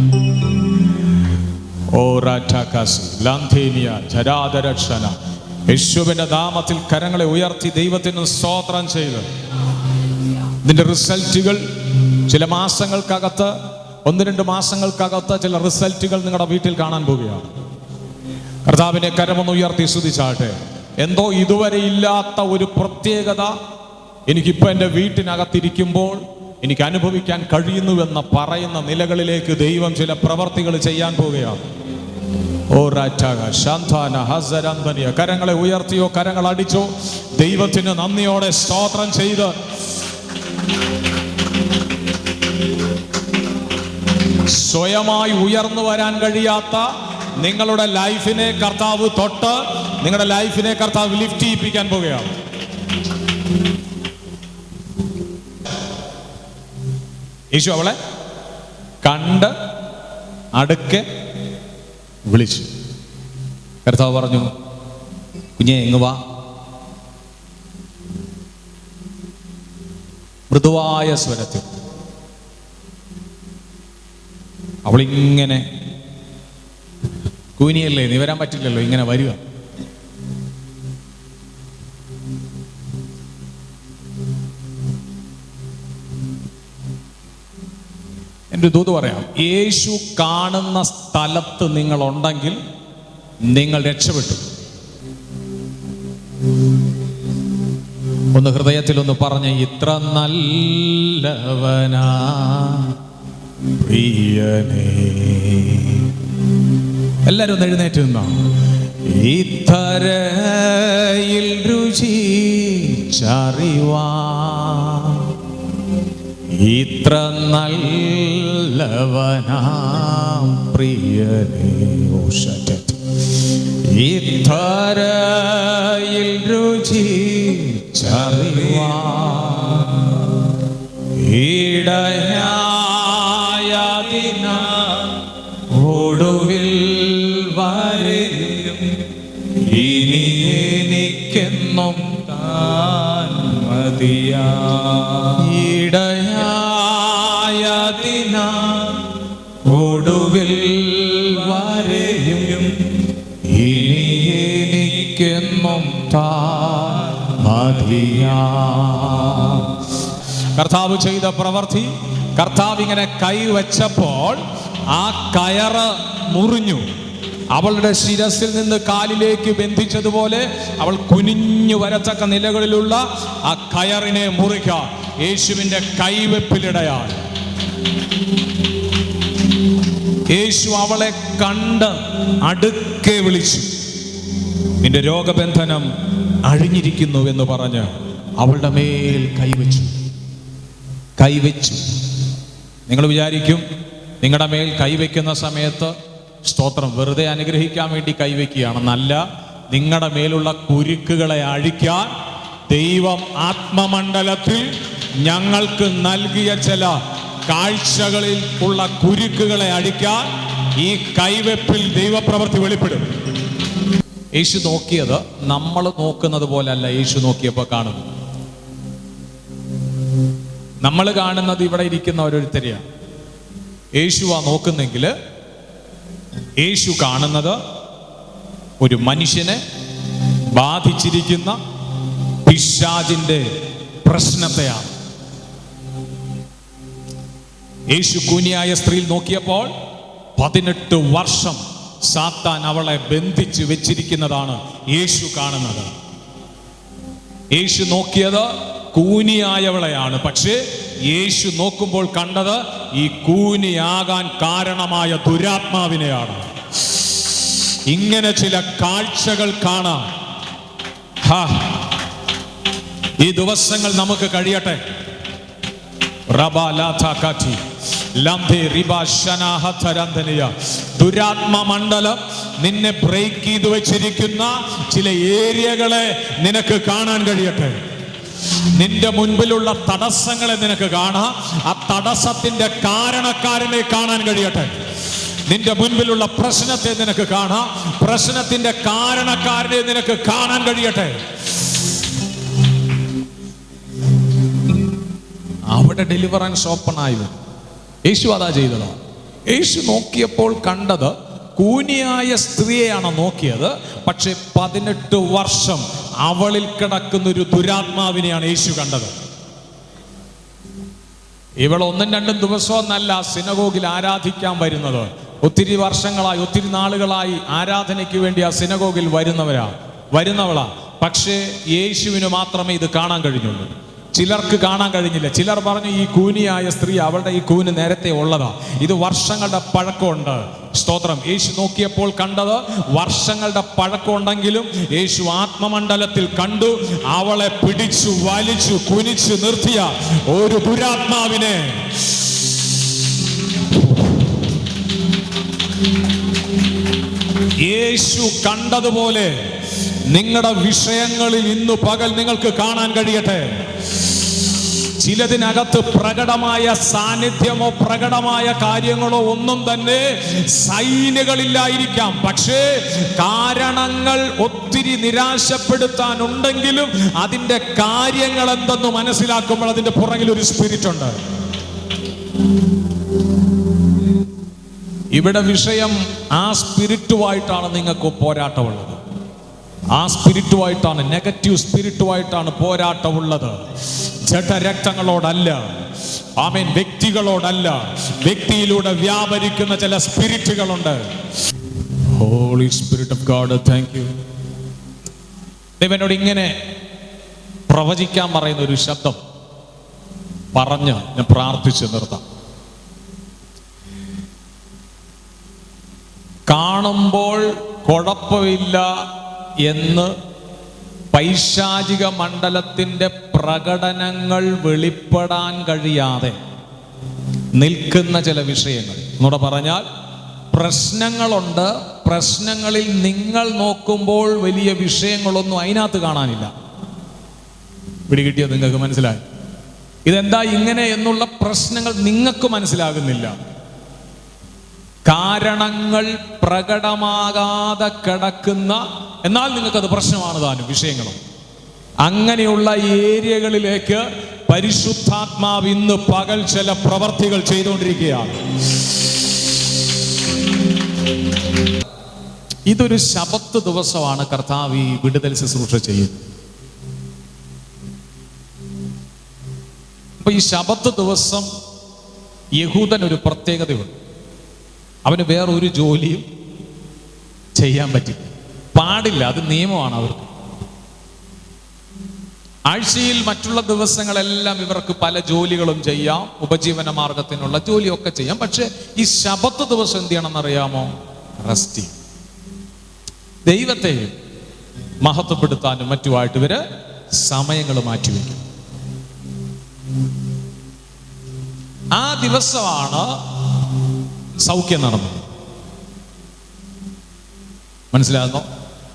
യേശുവിന്റെ നാമത്തിൽ കരങ്ങളെ ഉയർത്തി ദൈവത്തിന് സ്തോത്രം ചെയ്ത് ഇതിന്റെ റിസൾട്ടുകൾ ചില മാസങ്ങൾക്കകത്ത്, 1-2 മാസങ്ങൾക്കകത്ത് ചില റിസൾട്ടുകൾ നിങ്ങളുടെ വീട്ടിൽ കാണാൻ പോവുകയാണ്. കർത്താവിനെ കരമൊന്ന് ഉയർത്തി സ്തുതിച്ചാട്ടെ. എന്തോ ഇതുവരെ ഇല്ലാത്ത ഒരു പ്രത്യേകത എനിക്കിപ്പോൾ എൻ്റെ വീട്ടിനകത്തിരിക്കുമ്പോൾ എനിക്ക് അനുഭവിക്കാൻ കഴിയുന്നുവെന്ന് പറയുന്ന നിലകളിലേക്ക് ദൈവം ചില പ്രവർത്തികൾ ചെയ്യാൻ പോവുകയാണ്. കരങ്ങളെ ഉയർത്തിയോ കരങ്ങൾ അടിച്ചോ ദൈവത്തിന് നന്ദിയോടെ സ്തോത്രം ചെയ്ത് സ്വയമായി ഉയർന്നു വരാൻ കഴിയാത്ത നിങ്ങളുടെ ലൈഫിനെ കർത്താവ് തൊട്ട് നിങ്ങളുടെ ലൈഫിനെ കർത്താവ് ലിഫ്റ്റ് ചെയ്യിപ്പിക്കാൻ പോവുകയാണ്. യേശു അവളെ കണ്ട് അടുക്കെ വിളിച്ചു. കർത്താവ് പറഞ്ഞു, കുഞ്ഞെ എങ്ങ് വാ. മൃദുവായ സ്വരത്തിൽ അവളിങ്ങനെ, കൂനിയല്ലേ, നീ വരാൻ പറ്റില്ലല്ലോ, ഇങ്ങനെ വരിക. എൻ്റെ ദൂത് പറയാം, യേശു കാണുന്ന സ്ഥലത്ത് നിങ്ങളുണ്ടെങ്കിൽ നിങ്ങൾ രക്ഷപ്പെട്ടു. ഒന്ന് ഹൃദയത്തിൽ ഒന്ന് പറഞ്ഞ, ഇത്ര നല്ലവനാ പ്രിയനേ. എല്ലാരും ഒന്ന് എഴുന്നേറ്റ് നിന്നോ. ഇത്തരയിൽ രുചിച്ചറിവാ ഇത്ര നല്ലവനാം പ്രിയനേ. ഇത്തരയിൽ രുചിച്ചറിവാ ഇടയായതിന ഒടുവിൽ വരെയും ഇനി എനിക്കെന്നും താൻ മതിയാ. ഇടയായതിന ഒടുവിൽ വരെയും ഇനി എനിക്കെന്നും താൻ മതിയാ. കർത്താവ് ചെയ്ത പ്രവൃത്തി, കർത്താവ് ഇങ്ങനെ കൈവച്ചപ്പോൾ ആ കയറ് മുറിഞ്ഞു. അവളുടെ ശിരസിൽ നിന്ന് കാലിലേക്ക് ബന്ധിച്ചതുപോലെ അവൾ കുനിഞ്ഞു വരത്തക്ക നിലകളിലുള്ള ആ കയറിനെ മുറിക്കാൻ യേശുവിന്റെ കൈവെപ്പിലിടയാണ്. യേശു അവളെ കണ്ട് അടുക്കെ വിളിച്ചു. നിന്റെ രോഗബന്ധനം അഴിഞ്ഞിരിക്കുന്നു എന്ന് പറഞ്ഞ് അവളുടെ മേൽ കൈവച്ചു. നിങ്ങൾ വിചാരിക്കും നിങ്ങളുടെ മേൽ കൈവയ്ക്കുന്ന സമയത്ത് സ്തോത്രം വെറുതെ അനുഗ്രഹിക്കാൻ വേണ്ടി കൈവയ്ക്കുകയാണെന്നല്ല. നിങ്ങളുടെ മേലുള്ള കുരുക്കുകളെ അഴിക്കാൻ ദൈവം ആത്മമണ്ഡലത്തിൽ ഞങ്ങൾക്ക് നൽകിയ ചില കാഴ്ചകളിൽ ഉള്ള കുരുക്കുകളെ അഴിക്കാൻ ഈ കൈവെപ്പിൽ ദൈവപ്രവൃത്തി വെളിപ്പെടും. യേശു നോക്കിയത് നമ്മൾ നോക്കുന്നത് പോലല്ല. യേശു നോക്കിയപ്പോൾ കാണുന്നു, നമ്മൾ കാണുന്നത് ഇവിടെ ഇരിക്കുന്ന ഓരോരുത്തരെയാണ്. യേശുവാ നോക്കുന്നെങ്കിൽ യേശു കാണുന്നത് ഒരു മനുഷ്യനെ ബാധിച്ചിരിക്കുന്ന പിശാചിന്റെ പ്രശ്നത്തെയാണ്. യേശു കൂനിയായ സ്ത്രീയിൽ നോക്കിയപ്പോൾ 18 വർഷം സാത്താൻ അവളെ ബന്ധിച്ച് വെച്ചിരിക്കുന്നതാണ് യേശു കാണുന്നത്. യേശു നോക്കിയത് കൂനിയായവളെയാണ്. പക്ഷേ യേശു നോക്കുമ്പോൾ കണ്ടത് ഈ കൂനിയാകാൻ കാരണമായ ദുരാത്മാവിനെയാണ്. ഇങ്ങനെ ചില കാഴ്ചകൾ കാണാം. ഈ ദിവസങ്ങൾ നമുക്ക് കഴിയട്ടെ. ദുരാത്മ മണ്ഡലം നിന്നെ ബ്രേക്ക് ചെയ്തു വെച്ചിരിക്കുന്ന ചില ഏരിയകളെ നിനക്ക് കാണാൻ കഴിയട്ടെ. നിന്റെ മുൻപിലുള്ള തടസ്സങ്ങളെ നിനക്ക് കാണാം. ആ തടസ്സത്തിന്റെ കാരണക്കാരനെ കാണാൻ കഴിയട്ടെ. നിന്റെ മുൻപിലുള്ള പ്രശ്നത്തെ നിനക്ക് കാണാം. പ്രശ്നത്തിന്റെ കാരണക്കാരനെ നിനക്ക് കാണാൻ കഴിയട്ടെ. അവിടെ ഡെലിവറൻസ് ഓപ്പൺ ആയി. യേശു അതാ ചെയ്തത്. യേശു നോക്കിയപ്പോൾ കണ്ടത് കൂനിയായ സ്ത്രീയെയാണ് നോക്കിയത്. പക്ഷെ 18 വർഷം അവളിൽ കിടക്കുന്ന ഒരു ദുരാത്മാവിനെയാണ് യേശു കണ്ടത്. ഇവൾ 1-2 ദിവസമൊന്നല്ല സിനഗോഗിൽ ആരാധിക്കാൻ വരുന്നത്. ഒത്തിരി വർഷങ്ങളായി, ഒത്തിരി നാളുകളായി ആരാധനയ്ക്ക് വേണ്ടി ആ സിനഗോഗിൽ വരുന്നവളാ. പക്ഷേ യേശുവിന് മാത്രമേ ഇത് കാണാൻ കഴിഞ്ഞുള്ളൂ. ചിലർക്ക് കാണാൻ കഴിഞ്ഞില്ല. ചിലർ പറഞ്ഞു ഈ കൂനിയായ സ്ത്രീ, അവളുടെ ഈ കൂന് നേരത്തെ ഉള്ളതാ, ഇത് വർഷങ്ങളുടെ പഴക്കമുണ്ട്. സ്തോത്രം. യേശു നോക്കിയപ്പോൾ കണ്ടത് വർഷങ്ങളുടെ പഴക്കമുണ്ടെങ്കിലും യേശു ആത്മമണ്ഡലത്തിൽ കണ്ടു അവളെ പിടിച്ചു വലിച്ചു കുനിച്ചു നിർത്തിയ ഒരു ദുരാത്മാവിനെ. യേശു കണ്ടതുപോലെ നിങ്ങളുടെ വിഷയങ്ങളിൽ ഇന്നു പകൽ നിങ്ങൾക്ക് കാണാൻ കഴിയട്ടെ. ചിലതിനകത്ത് പ്രകടമായ സാന്നിധ്യമോ പ്രകടമായ കാര്യങ്ങളോ ഒന്നും തന്നെ സൈനുകളില്ലായിരിക്കാം. പക്ഷേ കാരണങ്ങൾ ഒത്തിരി നിരാശപ്പെടുത്താനുണ്ടെങ്കിലും അതിൻ്റെ കാര്യങ്ങൾ എന്തെന്ന് മനസ്സിലാക്കുമ്പോൾ അതിൻ്റെ പുറകിൽ ഒരു സ്പിരിറ്റ് ഉണ്ട്. ഇവിടെ വിഷയം ആ സ്പിരിറ്റുമായിട്ടാണ് നിങ്ങൾക്ക് പോരാട്ടമുള്ളത്. ആ സ്പിരിറ്റുമായിട്ടാണ്, നെഗറ്റീവ് സ്പിരിറ്റുമായിട്ടാണ് പോരാട്ടമുള്ളത്. ജഡരക്തങ്ങളോടല്ല, ആമേൻ, വ്യക്തികളോടല്ല. വ്യക്തിയിലൂടെ വ്യാപരിക്കുന്ന ചില സ്പിരിറ്റുകളുണ്ട്. Holy spirit of God, thank you. ദൈവനോട് ഇങ്ങനെ പ്രവചിക്കാൻ പറയുന്ന ഒരു ശബ്ദം പറഞ്ഞ് ഞാൻ പ്രാർത്ഥിച്ച് നിർത്താം. കാണുമ്പോൾ കുഴപ്പമില്ല എന്ന് പൈശാചിക മണ്ഡലത്തിൻ്റെ പ്രകടനങ്ങൾ വെളിപ്പെടാൻ കഴിയാതെ നിൽക്കുന്ന ചില വിഷയങ്ങൾ, എന്നോട് പറഞ്ഞാൽ പ്രശ്നങ്ങളുണ്ട്. പ്രശ്നങ്ങളിൽ നിങ്ങൾ നോക്കുമ്പോൾ വലിയ വിഷയങ്ങളൊന്നും അതിനകത്ത് കാണാനില്ല. പിടികിട്ടിയത് നിങ്ങൾക്ക് മനസ്സിലായി? ഇതെന്താ ഇങ്ങനെ എന്നുള്ള പ്രശ്നങ്ങൾ നിങ്ങൾക്ക് മനസ്സിലാകുന്നില്ല. കാരണങ്ങൾ പ്രകടമാകാതെ കിടക്കുന്ന, എന്നാൽ നിങ്ങൾക്കത് പ്രശ്നമാണ് താനും വിഷയങ്ങളും. അങ്ങനെയുള്ള ഏരിയകളിലേക്ക് പരിശുദ്ധാത്മാവ് ഇന്ന് പകൽ ചില പ്രവർത്തികൾ ചെയ്തുകൊണ്ടിരിക്കുകയാണ്. ഇതൊരു ശബത്ത് ദിവസമാണ് കർത്താവ് ഈ വിടുതൽ ശുശ്രൂഷ ചെയ്യുന്നത്. അപ്പൊ ഈ ശബത്ത് ദിവസം യഹൂദൻ ഒരു പ്രത്യേകതയുണ്ട്. അവന് വേറൊരു ജോലിയും ചെയ്യാൻ പാടില്ല. അത് നിയമമാണ് അവർക്ക്. ആഴ്ചയിൽ മറ്റുള്ള ദിവസങ്ങളെല്ലാം ഇവർക്ക് പല ജോലികളും ചെയ്യാം, ഉപജീവന മാർഗത്തിനുള്ള ജോലിയൊക്കെ ചെയ്യാം. പക്ഷെ ഈ ശബത്ത് ദിവസം എന്ത് ചെയ്യണമെന്നറിയാമോ? റെസ്റ്റ്. ദൈവത്തെ മഹത്വപ്പെടുത്താനും മറ്റുമായിട്ട് ഇവര് സമയങ്ങൾ മാറ്റിവെക്കും. ആ ദിവസമാണ് സൗഖ്യം നടന്നത്. മനസ്സിലാകുന്നോ?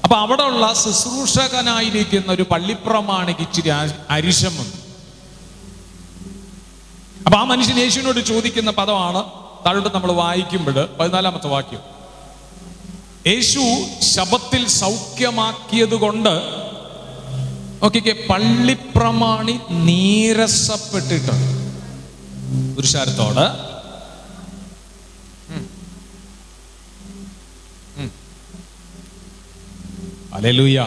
അപ്പൊ അവിടെ ഉള്ള ശുശ്രൂഷകനായിരിക്കുന്ന ഒരു പള്ളിപ്രമാണിക്ക് ഇച്ചിരി അരിശം വന്നു. അപ്പൊ ആ മനുഷ്യൻ യേശുവിനോട് ചോദിക്കുന്ന പദമാണ് താഴോട്ട് നമ്മൾ വായിക്കുമ്പോൾ 14-ാമത്തെ വാക്യം. യേശു ശബത്തിൽ സൗഖ്യമാക്കിയത് കൊണ്ട് നോക്കിക്കേ, പള്ളിപ്രമാണി നീരസപ്പെട്ടിട്ട് പുരുഷാരത്തോട് ഹല്ലേലൂയ.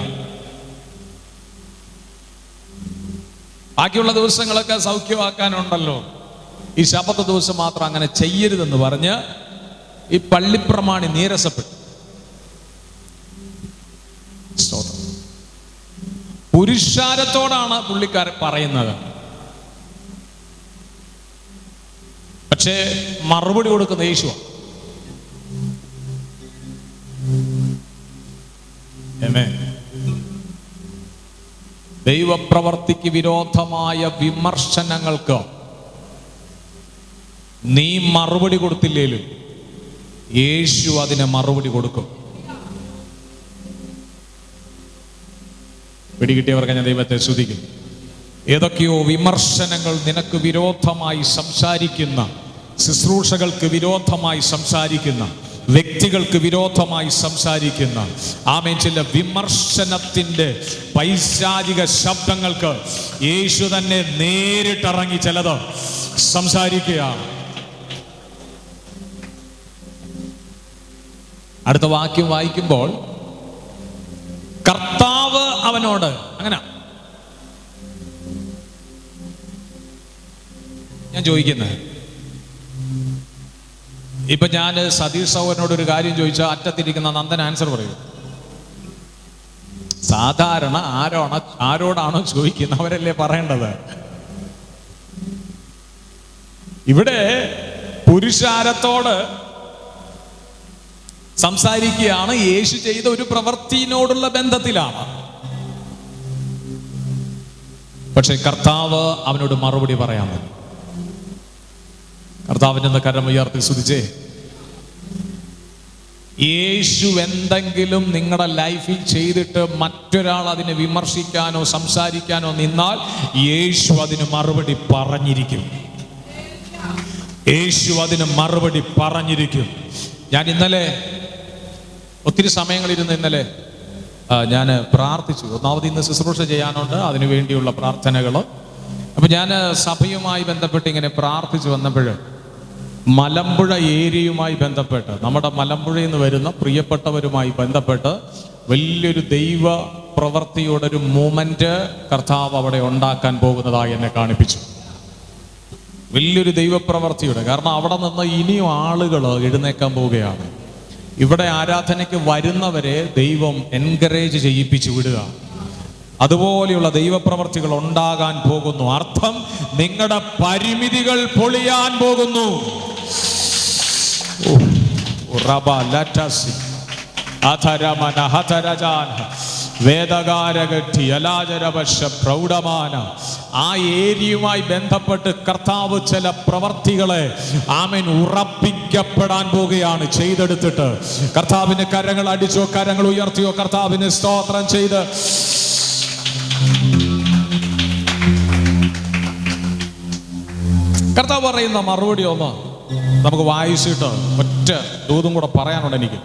ബാക്കിയുള്ള ദിവസങ്ങളൊക്കെ സൗഖ്യമാക്കാനുണ്ടല്ലോ, ഈ ശബത്ത് ദിവസം മാത്രം അങ്ങനെ ചെയ്യരുതെന്ന് പറഞ്ഞ് ഈ പള്ളിപ്രമാണി നീരസപ്പെട്ടു. പുരുഷാരത്തോടാണ് പുള്ളിക്കാരൻ പറയുന്നത്. പക്ഷേ മറുപടി കൊടുക്കുന്ന യേശുവാണ്. ദൈവപ്രവർത്തിക്ക് വിരോധമായ വിമർശനങ്ങൾക്ക് നീ മറുപടി കൊടുത്തില്ലേലും യേശു അതിനെ മറുപടി കൊടുക്കും. പിടികിട്ടിയവർക്ക് ഞാൻ ദൈവത്തെ സ്തുതിക്കുന്നു. ഏതൊക്കെയോ വിമർശനങ്ങൾ നിനക്ക് വിരോധമായി സംസാരിക്കുന്ന, ശുശ്രൂഷകൾക്ക് വിരോധമായി സംസാരിക്കുന്ന, വ്യക്തികൾക്ക് വിരോധമായി സംസാരിക്കുന്ന, ആമേൻ, ചില വിമർശനത്തിന്റെ പൈശാചിക ശബ്ദങ്ങൾക്ക് യേശു തന്നെ നേരിട്ടിറങ്ങി ചിലത് സംസാരിക്കുക. അടുത്ത വാക്യം വായിക്കുമ്പോൾ കർത്താവ് അവനോട്, അങ്ങനെ ഞാൻ ചോദിക്കുന്നത്, ഇപ്പൊ ഞാൻ സതീഷ് സൗവനോട് ഒരു കാര്യം ചോദിച്ചാൽ അറ്റത്തിരിക്കുന്ന നന്ദൻ ആൻസർ പറയും. സാധാരണ ആരോടാണോ ചോദിക്കുന്നത് അവരല്ലേ പറയേണ്ടത്. ഇവിടെ പുരുഷാരത്തോട് സംസാരിക്കുകയാണ്. യേശു ചെയ്ത ഒരു പ്രവൃത്തിയോടുള്ള ബന്ധത്തിലാണ്. പക്ഷെ കർത്താവ് അവനോട് മറുപടി പറയാൻ. കർത്താവിന്റെ കരം ഉയർത്തി സ്തുതിച്ചേ. യേശു എന്തെങ്കിലും നിങ്ങളുടെ ലൈഫിൽ ചെയ്തിട്ട് മറ്റൊരാൾ അതിനെ വിമർശിക്കാനോ സംസാരിക്കാനോ നിന്നാൽ യേശു അതിന് മറുപടി പറഞ്ഞിരിക്കും. യേശു അതിന് മറുപടി പറഞ്ഞിരിക്കും. ഞാൻ ഇന്നലെ ഒത്തിരി സമയങ്ങളിരുന്ന് ഇന്നലെ ഞാൻ പ്രാർത്ഥിച്ചു. ഒന്നാമത് ഇന്ന് ശുശ്രൂഷ ചെയ്യാനുണ്ട്, അതിനു വേണ്ടിയുള്ള പ്രാർത്ഥനകൾ. അപ്പൊ ഞാൻ സഭയുമായി ബന്ധപ്പെട്ട് ഇങ്ങനെ പ്രാർത്ഥിച്ചു വന്നപ്പോൾ മലമ്പുഴ ഏരിയയുമായി ബന്ധപ്പെട്ട്, നമ്മുടെ മലമ്പുഴയിൽ നിന്ന് വരുന്ന പ്രിയപ്പെട്ടവരുമായി ബന്ധപ്പെട്ട് വലിയൊരു ദൈവ പ്രവൃത്തിയുടെ ഒരു മൂമെന്റ് കർത്താവ് അവിടെ ഉണ്ടാക്കാൻ പോകുന്നതായി എന്നെ കാണിപ്പിച്ചു. വലിയൊരു ദൈവപ്രവൃത്തിയുടെ, കാരണം അവിടെ നിന്ന് ഇനിയും ആളുകൾ എഴുന്നേക്കാൻ പോവുകയാണ്. ഇവിടെ ആരാധനയ്ക്ക് വരുന്നവരെ ദൈവം എൻകറേജ് ചെയ്യിപ്പിച്ചു വിടുക. അതുപോലെയുള്ള ദൈവപ്രവർത്തികൾ ഉണ്ടാകാൻ പോകുന്നു. അർത്ഥം, നിങ്ങളുടെ പരിമിതികൾ പൊളിയാൻ പോകുന്നു. ആ ഏരിയയുമായി ബന്ധപ്പെട്ട് കർത്താവ് ചില പ്രവർത്തികളെ ആമേൻ ഉറപ്പിക്കപ്പെടാൻ പോകുകയാണ്. ചെയ്തെടുത്തിട്ട് കർത്താവിന് കരങ്ങൾ അടിച്ചോ, കരങ്ങൾ ഉയർത്തിയോ, കർത്താവിന് സ്തോത്രം ചെയ്ത് കർത്താവ് പറയുന്ന മറുപടി ഒന്ന് നമുക്ക് വായിച്ചിട്ട് ഒറ്റ ദൂതും കൂടെ പറയാനുണ്ട് എനിക്ക്.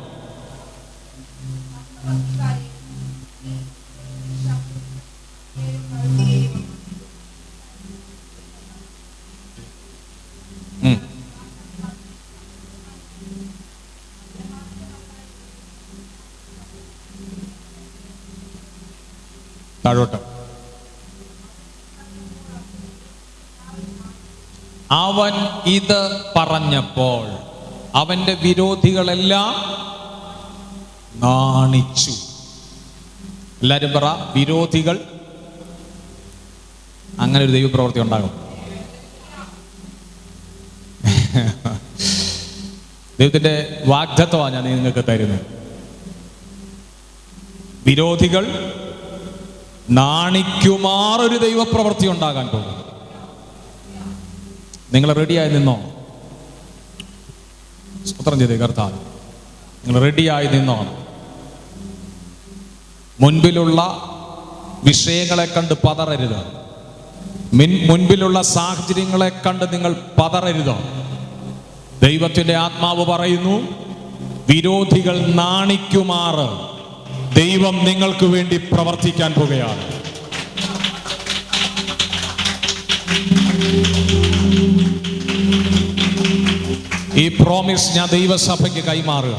താഴോട്ട്. അവൻ ഇത് പറഞ്ഞപ്പോൾ അവന്റെ വിരോധികളെല്ലാം നാണിച്ചു. എല്ലാരും പറ, വിരോധികൾ. അങ്ങനെ ഒരു ദൈവപ്രവൃത്തി ഉണ്ടാകും. ദൈവത്തിന്റെ വാഗ്ദത്തമാണ് ഞാൻ നിങ്ങൾക്ക് തരുന്നത്. വിരോധികൾ നാണിക്കുമാർ ഒരു ദൈവപ്രവൃത്തി ഉണ്ടാകാൻ പോകും. നിങ്ങൾ റെഡിയായി നിന്നോ? സ്തോത്രം ചെയ്തേ കർത്താവ്. നിങ്ങൾ റെഡിയായി നിന്നോ? മുൻപിലുള്ള വിഷയങ്ങളെ കണ്ട് പതറരുത്. മുൻപിലുള്ള സാഹചര്യങ്ങളെ കണ്ട് നിങ്ങൾ പതറരുത്. ദൈവത്തിന്റെ ആത്മാവ് പറയുന്നു, വിരോധികൾ നാണിക്കുമാറ് ദൈവം നിങ്ങൾക്ക് വേണ്ടി പ്രവർത്തിക്കാൻ പോകുകയാണ്. ഈ പ്രോമിസ് ഞാൻ ദൈവസഭയ്ക്ക് കൈമാറുക.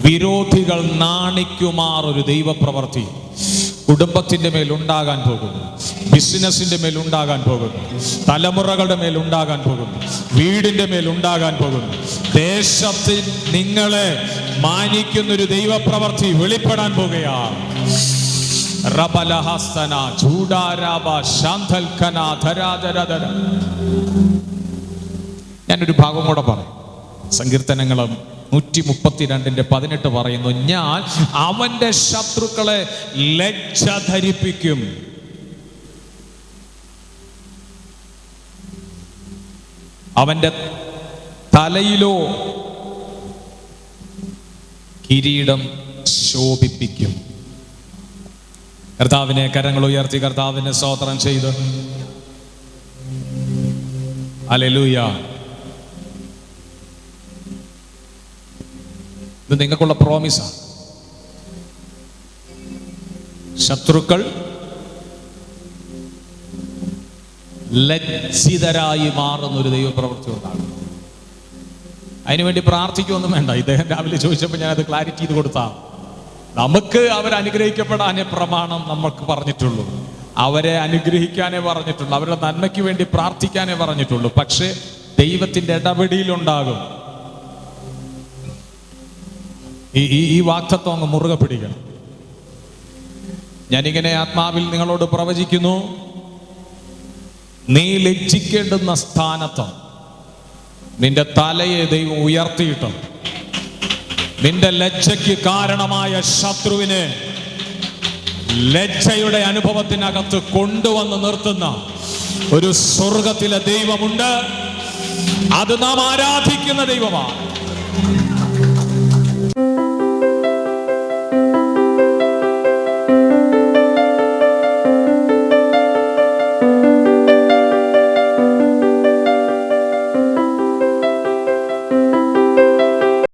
വിരോധികൾ നാണിക്കുമാർ ഒരു ദൈവപ്രവൃത്തി കുടുംബത്തിന്റെ മേൽ ഉണ്ടാകാൻ പോകുന്നു, ബിസിനസിന്റെ മേൽ ഉണ്ടാകാൻ പോകുന്നു, തലമുറകളുടെ മേൽ ഉണ്ടാകാൻ പോകുന്നു, വീടിന്റെ മേൽ ഉണ്ടാകാൻ പോകുന്നു. ദേശത്തിൽ നിങ്ങളെ മാനിക്കുന്നൊരു ദൈവപ്രവൃത്തി വെളിപ്പെടാൻ പോകുകയാണ്. ഞാനൊരു ഭാഗം കൂടെ പറയും. സങ്കീർത്തനങ്ങളും 132:18 പറയുന്നു, ഞാൻ അവന്റെ ശത്രുക്കളെ ലജ്ജ ധരിപ്പിക്കും. അവന്റെ തലയിലോ കിരീടം ശോഭിപ്പിക്കും. കർത്താവിനെ കരങ്ങൾ ഉയർത്തി കർത്താവിനെ സ്തോത്രം ചെയ്ത് ഹല്ലേലൂയ. ഇത് നിങ്ങൾക്കുള്ള പ്രോമിസാ. ശത്രുക്കൾ ലജ്ജിതരായി മാറുന്ന ഒരു ദൈവപ്രവൃത്തി ഉണ്ടാകും. അതിനുവേണ്ടി പ്രാർത്ഥിക്കുകയൊന്നും വേണ്ട. ഇദ്ദേഹം രാവിലെ ചോദിച്ചപ്പോൾ ഞാനത് ക്ലാരിറ്റി ചെയ്ത് കൊടുത്താ. നമുക്ക് അവരനുഗ്രഹിക്കപ്പെടാനേ പ്രമാണം നമുക്ക് പറഞ്ഞിട്ടുള്ളൂ, അവരെ അനുഗ്രഹിക്കാനേ പറഞ്ഞിട്ടുള്ളൂ, അവരുടെ നന്മയ്ക്ക് വേണ്ടി പ്രാർത്ഥിക്കാനേ പറഞ്ഞിട്ടുള്ളൂ. പക്ഷേ ദൈവത്തിന്റെ ഇടപെടിയിലുണ്ടാകും. ഈ വാക്തത്വം അങ്ങ് മുറുകെ പിടിക്കണം. ഞാനിങ്ങനെ ആത്മാവിൽ നിങ്ങളോട് പ്രവചിക്കുന്നു, നീ ലജ്ജിക്കേണ്ടുന്ന സ്ഥാനത്ത് നിന്റെ തലയെ ദൈവം ഉയർത്തിയിട്ട് നിന്റെ ലജ്ജയ്ക്ക് കാരണമായ ശത്രുവിനെ ലജ്ജയുടെ അനുഭവത്തിനകത്ത് കൊണ്ടുവന്ന് നിർത്തുന്ന ഒരു സ്വർഗത്തിലെ ദൈവമുണ്ട്. അത് നാം ആരാധിക്കുന്ന ദൈവമാണ്.